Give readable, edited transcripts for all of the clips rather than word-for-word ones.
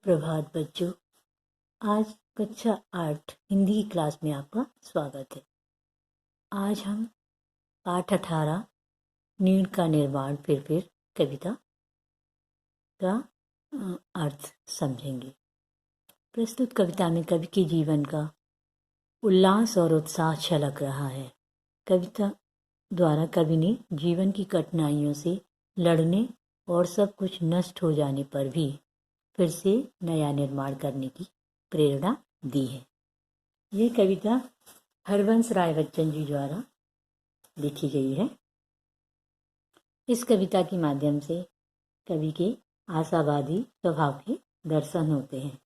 प्रभात बच्चों, आज कक्षा 8 हिंदी की क्लास में आपका स्वागत है। आज हम पाठ 18 नीड़ का निर्माण फिर कविता का अर्थ समझेंगे। प्रस्तुत कविता में कवि के जीवन का उल्लास और उत्साह छलक रहा है। कविता द्वारा कवि ने जीवन की कठिनाइयों से लड़ने और सब कुछ नष्ट हो जाने पर भी फिर से नया निर्माण करने की प्रेरणा दी है। ये कविता हरवंश राय बच्चन जी द्वारा लिखी गई है। इस कविता के माध्यम से कवि के आशावादी स्वभाव के दर्शन होते हैं।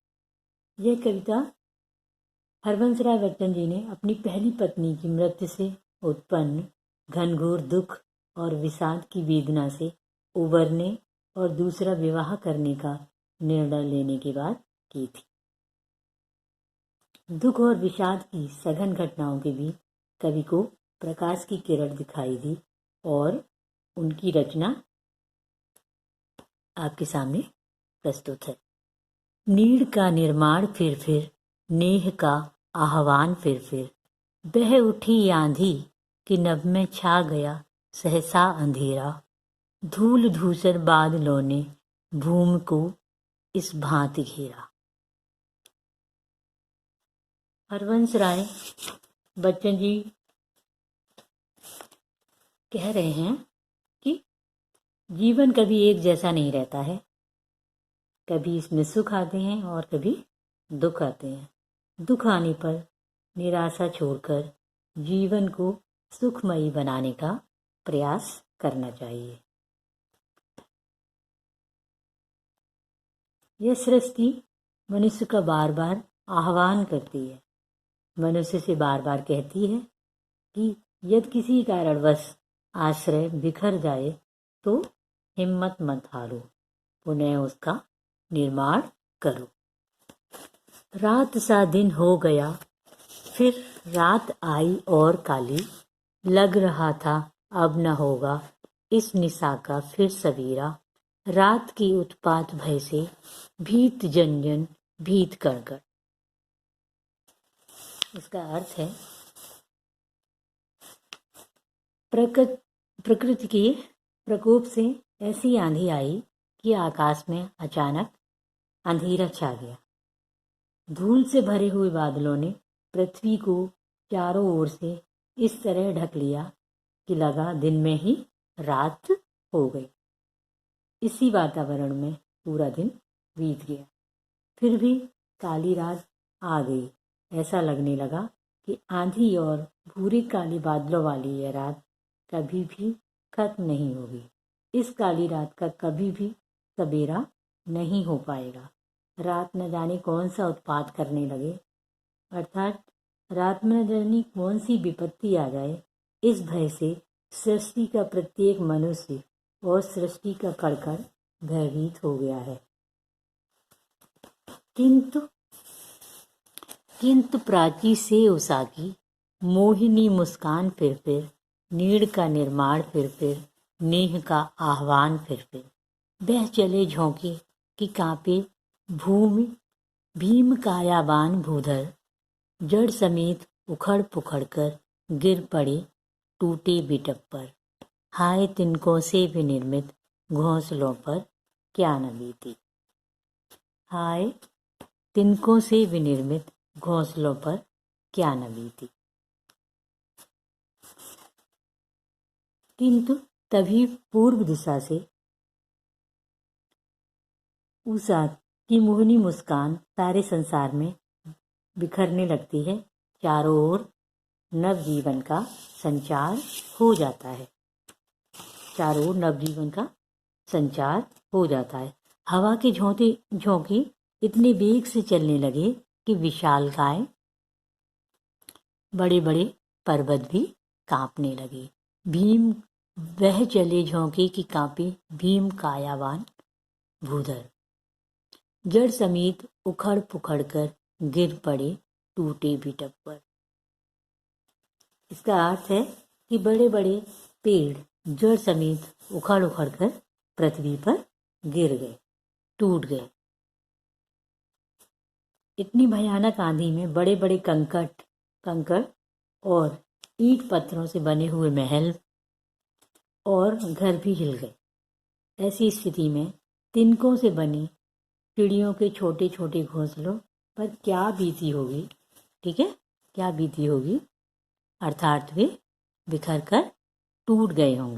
यह कविता हरवंश राय बच्चन जी ने अपनी पहली पत्नी की मृत्यु से उत्पन्न घनघोर दुख और विषाद की वेदना से उबरने और दूसरा विवाह करने का निर्णय लेने के बाद की थी। दुख और विषाद की सघन घटनाओं के बीच कवि को प्रकाश की किरण दिखाई दी और उनकी रचना आपके सामने प्रस्तुत है। नीड़ का निर्माण फिर नेह का आह्वान फिर बह उठी आंधी कि नभ में छा गया सहसा अंधेरा, धूल धूसर बादलों ने भूमि को इस भांति घेरा। हरवंश राय बच्चन जी कह रहे हैं कि जीवन कभी एक जैसा नहीं रहता है। कभी इसमें सुख आते हैं और कभी दुख आते हैं। दुख आने पर निराशा छोड़कर जीवन को सुखमयी बनाने का प्रयास करना चाहिए। यह सृष्टि मनुष्य का बार बार आह्वान करती है। मनुष्य से बार बार कहती है कि यदि किसी कारणवश आश्रय बिखर जाए तो हिम्मत मत हारो, पुनः उसका निर्माण करो। रात सा दिन हो गया, फिर रात आई और काली, लग रहा था अब न होगा इस निशा का फिर सवेरा। रात की उत्पात भय से भीत जन भीत कणकण। इसका अर्थ है प्रकृति के प्रकोप से ऐसी आंधी आई कि आकाश में अचानक अंधेरा छा गया। धूल से भरे हुए बादलों ने पृथ्वी को चारों ओर से इस तरह ढक लिया कि लगा दिन में ही रात हो गई। इसी वातावरण में पूरा दिन बीत गया। फिर भी काली रात आ गई। ऐसा लगने लगा कि आंधी और भूरे काले बादलों वाली यह रात कभी भी खत्म नहीं होगी। इस काली रात का कभी भी सवेरा नहीं हो पाएगा। रात न जाने कौन सा उत्पात करने लगे, अर्थात रात में न जाने कौन सी विपत्ति आ जाए। इस भय से सृष्टि का प्रत्येक मनुष्य और सृष्टि का कण भयभीत हो गया है। किंतु प्राची से उषा की मोहिनी मुस्कान फिर नीड़ का निर्माण फिर नेह का आह्वान फिर बह चले झोंके कि कांपे भूमि भीम कायाबान भूधर, जड़ समेत उखड़ पुखड़ कर गिर पड़े टूटे बिटप पर। हाय तिनकों से विनिर्मित घोंसलों पर क्या न बीती। हाय तिनकों से विनिर्मित घोंसलों पर क्या न बीती। किंतु तभी पूर्व दिशा से उषा की मोहिनी मुस्कान सारे संसार में बिखरने लगती है। चारों ओर नवजीवन का संचार हो जाता है। चारों ओर नवजीवन का संचार हो जाता है। हवा के झोंके इतने वेग से चलने लगे कि विशालकाय बड़े बड़े पर्वत भी कांपने लगे। भीम वह चले झोंके कि कांपे भीम कायावान भूधर, जड़ समेत उखड़ पुखड़ कर गिर पड़े टूटे बिटप पर। इसका अर्थ है कि बड़े बड़े पेड़ जड़ समेत उखड़ कर पृथ्वी पर गिर गए, टूट गए। इतनी भयानक आंधी में बड़े बड़े कंकड़ और ईंट पत्थरों से बने हुए महल और घर भी हिल गए। ऐसी स्थिति में तिनकों से बनी चिड़ियों के छोटे छोटे घोंसलों पर क्या बीती होगी, ठीक है, क्या बीती होगी, अर्थात वे बिखर कर टूट गए होंगे।